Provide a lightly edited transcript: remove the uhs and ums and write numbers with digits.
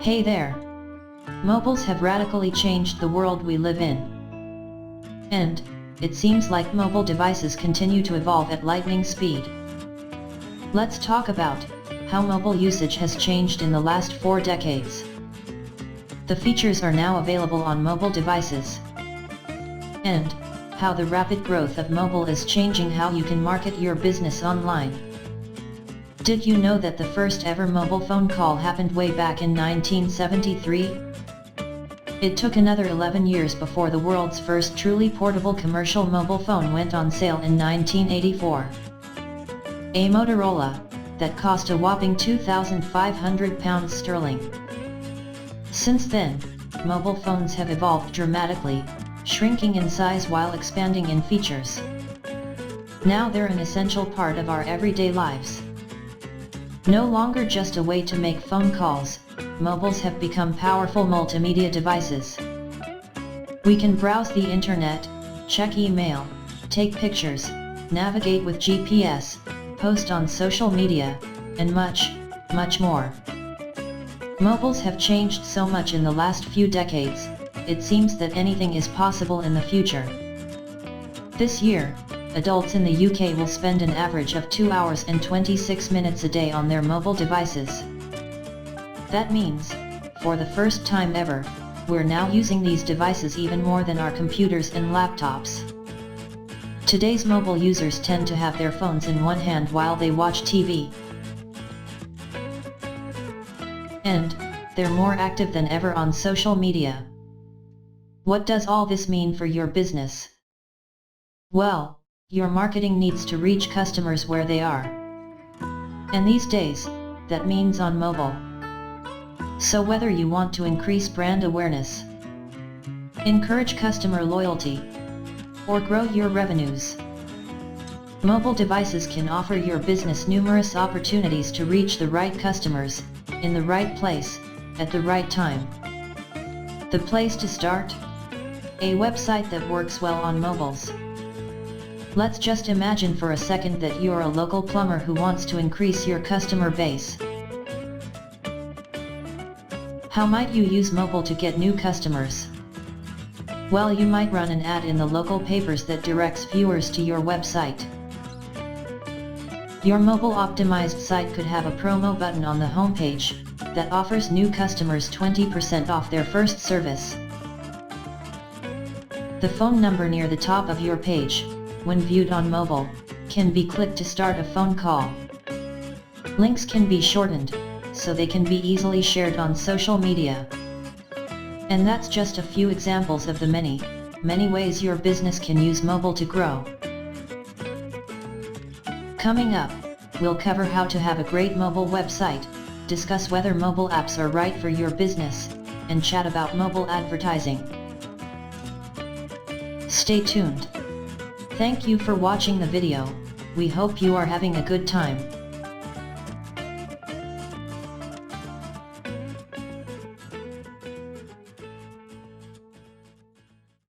Hey there! Mobiles have radically changed the world we live in. And it seems like mobile devices continue to evolve at lightning speed. Let's talk about how mobile usage has changed in the last 4 decades. The features are now available on mobile devices. And how the rapid growth of mobile is changing how you can market your business online. Did you know that the first ever mobile phone call happened way back in 1973? It took another 11 years before the world's first truly portable commercial mobile phone went on sale in 1984. A Motorola, that cost a whopping £2,500 sterling. Since then, mobile phones have evolved dramatically, shrinking in size while expanding in features. Now they're an essential part of our everyday lives. No longer just a way to make phone calls, mobiles have become powerful multimedia devices. We can browse the internet, check email, take pictures, navigate with GPS, post on social media, and much, much more. Mobiles have changed so much in the last few decades, it seems that anything is possible in the future. This year, adults in the UK will spend an average of 2 hours and 26 minutes a day on their mobile devices. That means, for the first time ever, we're now using these devices even more than our computers and laptops. Today's mobile users tend to have their phones in one hand while they watch TV. And they're more active than ever on social media. What does all this mean for your business? Well, your marketing needs to reach customers where they are. And these days, that means on mobile. So whether you want to increase brand awareness, encourage customer loyalty, or grow your revenues, mobile devices can offer your business numerous opportunities to reach the right customers, in the right place, at the right time. The place to start? A website that works well on mobiles. Let's just imagine for a second that you're a local plumber who wants to increase your customer base. How might you use mobile to get new customers? Well, you might run an ad in the local papers that directs viewers to your website. Your mobile optimized site could have a promo button on the homepage that offers new customers 20% off their first service. The phone number near the top of your page, when viewed on mobile, can be clicked to start a phone call. Links can be shortened, so they can be easily shared on social media. And that's just a few examples of the many, many ways your business can use mobile to grow. Coming up, we'll cover how to have a great mobile website, discuss whether mobile apps are right for your business, and chat about mobile advertising. Stay tuned. Thank you for watching the video, we hope you are having a good time.